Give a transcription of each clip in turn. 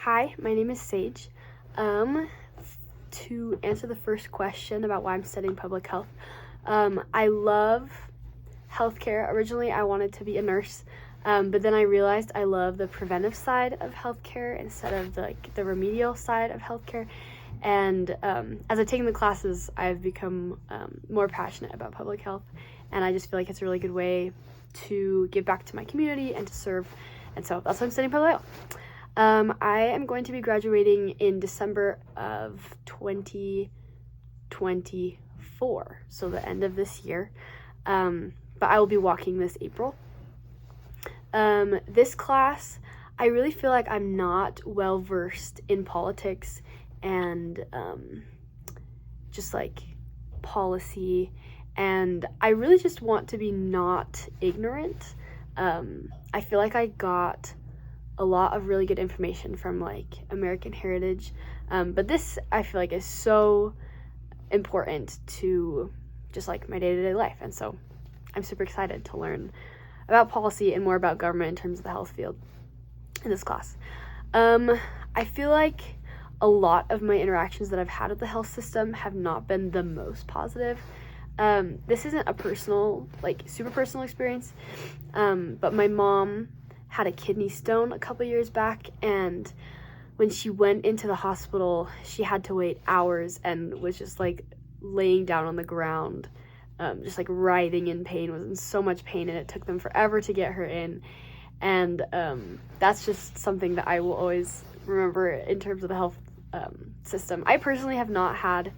Hi, my name is Sage. To answer the first question about why I'm studying public health, I love healthcare. Originally, I wanted to be a nurse, but then I realized I love the preventive side of healthcare instead of the remedial side of healthcare. And as I've taken the classes, I've become more passionate about public health, and I just feel like it's a really good way to give back to my community and to serve. And so that's why I'm studying public health. I am going to be graduating in December of 2024, so the end of this year, but I will be walking this April. This class, I really feel like I'm not well versed in politics and just like policy, and I really just want to be not ignorant. I feel like I got a lot of really good information from like American Heritage, but this I feel like is so important to just like my day-to-day life, and so I'm super excited to learn about policy and more about government in terms of the health field in this class. I feel like a lot of my interactions that I've had with the health system have not been the most positive. This isn't a personal, like super personal experience, but my mom had a kidney stone a couple years back, and when she went into the hospital, she had to wait hours and was just like laying down on the ground, just like writhing in pain, was in so much pain, and it took them forever to get her in. And that's just something that I will always remember in terms of the health system. I personally have not had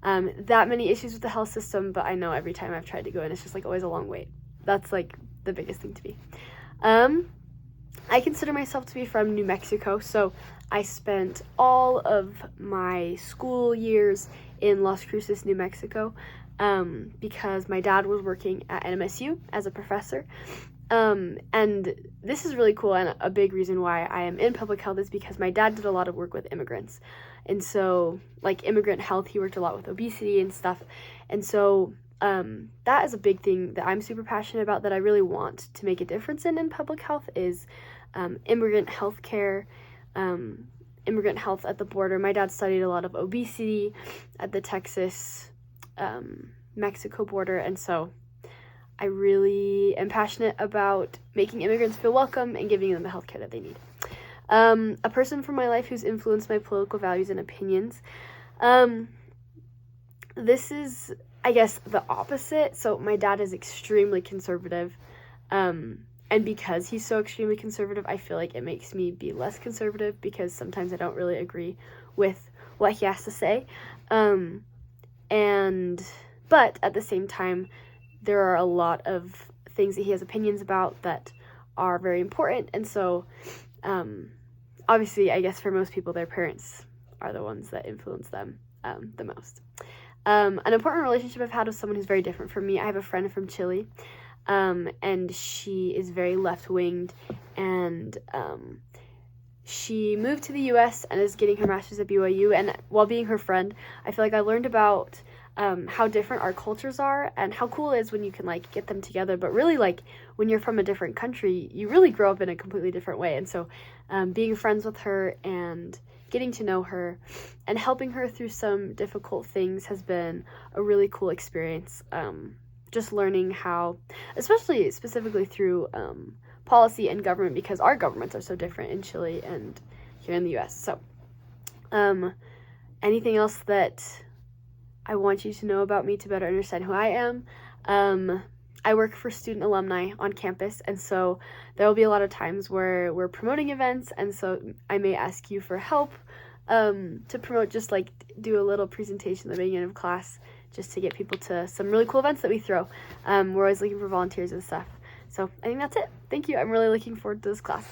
that many issues with the health system, but I know every time I've tried to go in, it's just like always a long wait. That's like the biggest thing to me. I consider myself to be from New Mexico, so I spent all of my school years in Las Cruces, New Mexico, because my dad was working at NMSU as a professor. And this is really cool, and a big reason why I am in public health is because my dad did a lot of work with immigrants. And so, like immigrant health, he worked a lot with obesity and stuff. And so that is a big thing that I'm super passionate about, that I really want to make a difference in public health, is immigrant health care, immigrant health at the border. My dad studied a lot of obesity at the Texas-Mexico border, and so I really am passionate about making immigrants feel welcome and giving them the health care that they need. A person from my life who's influenced my political values and opinions. This is, I guess, the opposite. So my dad is extremely conservative, and because he's so extremely conservative, I feel like it makes me be less conservative, because sometimes I don't really agree with what he has to say. But at the same time, there are a lot of things that he has opinions about that are very important, and so obviously, I guess for most people, their parents are the ones that influence them the most. An important relationship I've had with someone who's very different from me. I have a friend from Chile, and she is very left-winged, and she moved to the U.S. and is getting her master's at BYU, and while being her friend, I feel like I learned about how different our cultures are, and how cool it is when you can like get them together. But really, like when you're from a different country, you really grow up in a completely different way. And so being friends with her and getting to know her and helping her through some difficult things has been a really cool experience. Just learning how, especially specifically through policy and government, because our governments are so different in Chile and here in the US. So anything else that I want you to know about me to better understand who I am? I work for student alumni on campus, and so there will be a lot of times where we're promoting events, and so I may ask you for help to promote, just like do a little presentation at the beginning of class, just to get people to some really cool events that we throw. We're always looking for volunteers and stuff. So I think that's it. Thank you. I'm really looking forward to this class.